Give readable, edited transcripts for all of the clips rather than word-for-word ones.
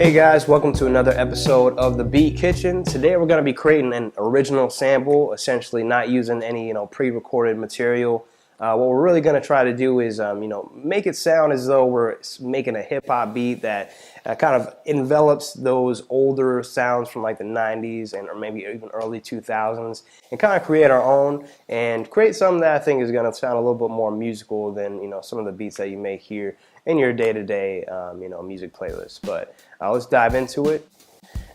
Hey guys, welcome to another episode of The Beat Kitchen. Today we're going to be creating an original sample, essentially not using any pre-recorded material. What we're really going to try to do is make it sound as though we're making a hip-hop beat that kind of envelops those older sounds from like the 90s or maybe even early 2000s, and kind of create our own and create something that I think is going to sound a little bit more musical than some of the beats that you may hear in your day-to-day music playlist. But let's dive into it.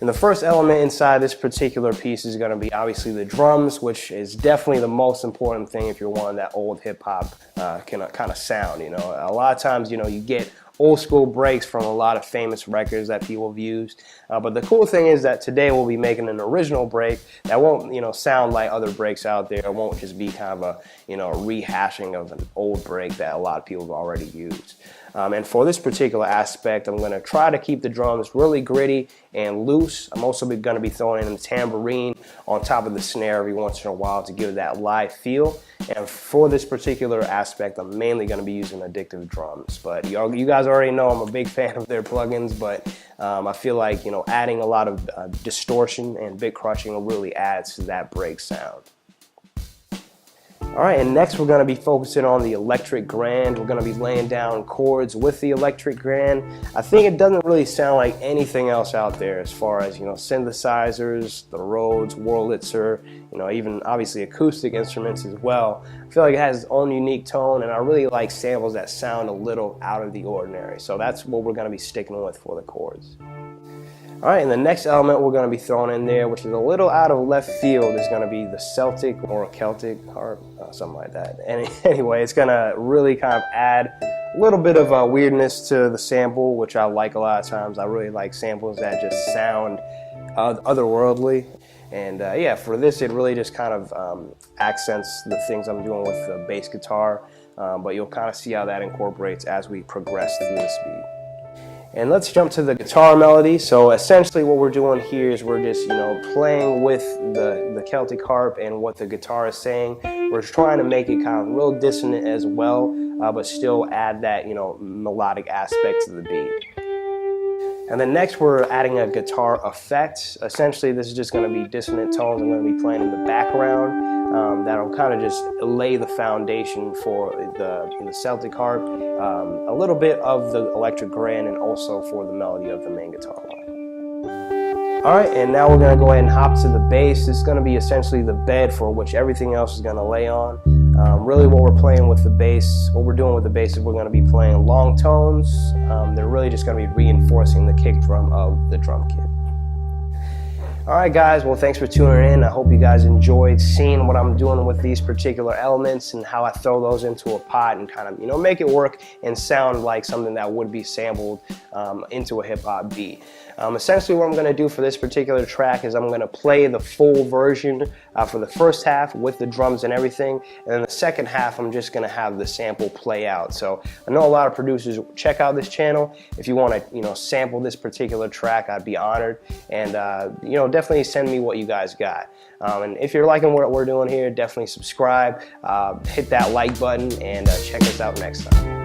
And the first element inside this particular piece is going to be obviously the drums, which is definitely the most important thing if you're wanting that old hip-hop kind of sound. A lot of times you get old school breaks from a lot of famous records that people have used, but the cool thing is that today we'll be making an original break that won't sound like other breaks out there. It won't just be kind of a rehashing of an old break that a lot of people have already used. And for this particular aspect, I'm going to try to keep the drums really gritty and loose. I'm also going to be throwing in a tambourine on top of the snare every once in a while to give it that live feel. And for this particular aspect, I'm mainly going to be using Addictive Drums. But you guys already know I'm a big fan of their plugins, but I feel like adding a lot of distortion and bit crushing really adds to that break sound. Alright, and next we're going to be focusing on the electric grand. We're going to be laying down chords with the electric grand. I think it doesn't really sound like anything else out there as far as synthesizers, the Rhodes, Wurlitzer, even obviously acoustic instruments as well. I feel like it has its own unique tone, and I really like samples that sound a little out of the ordinary. So that's what we're going to be sticking with for the chords. Alright, and the next element we're going to be throwing in there, which is a little out of left field, is going to be the Celtic or Celtic harp, something like that. Anyway, it's going to really kind of add a little bit of weirdness to the sample, which I like a lot of times. I really like samples that just sound otherworldly. And yeah, for this it really just kind of accents the things I'm doing with the bass guitar, but you'll kind of see how that incorporates as we progress through this beat. And let's jump to the guitar melody. So essentially what we're doing here is we're just playing with the Celtic harp and what the guitar is saying. We're trying to make it kind of real dissonant as well, but still add that melodic aspect to the beat. And then next we're adding a guitar effect. Essentially this is just going to be dissonant tones I'm going to be playing in the background. That'll kind of just lay the foundation for the Celtic harp, a little bit of the electric grand, and also for the melody of the main guitar line. Alright, and now we're going to go ahead and hop to the bass. This is going to be essentially the bed for which everything else is going to lay on. Really what we're playing with the bass, what we're doing with the bass is we're going to be playing long tones. They're really just going to be reinforcing the kick drum of the drum kit. Alright guys, well thanks for tuning in. I hope you guys enjoyed seeing what I'm doing with these particular elements and how I throw those into a pot and kind of make it work and sound like something that would be sampled into a hip-hop beat. Essentially what I'm going to do for this particular track is I'm going to play the full version for the first half with the drums and everything, and then the second half I'm just going to have the sample play out. So I know a lot of producers check out this channel. If you want to sample this particular track, I'd be honored, and definitely send me what you guys got. And if you're liking what we're doing here, definitely subscribe, hit that like button, and check us out next time.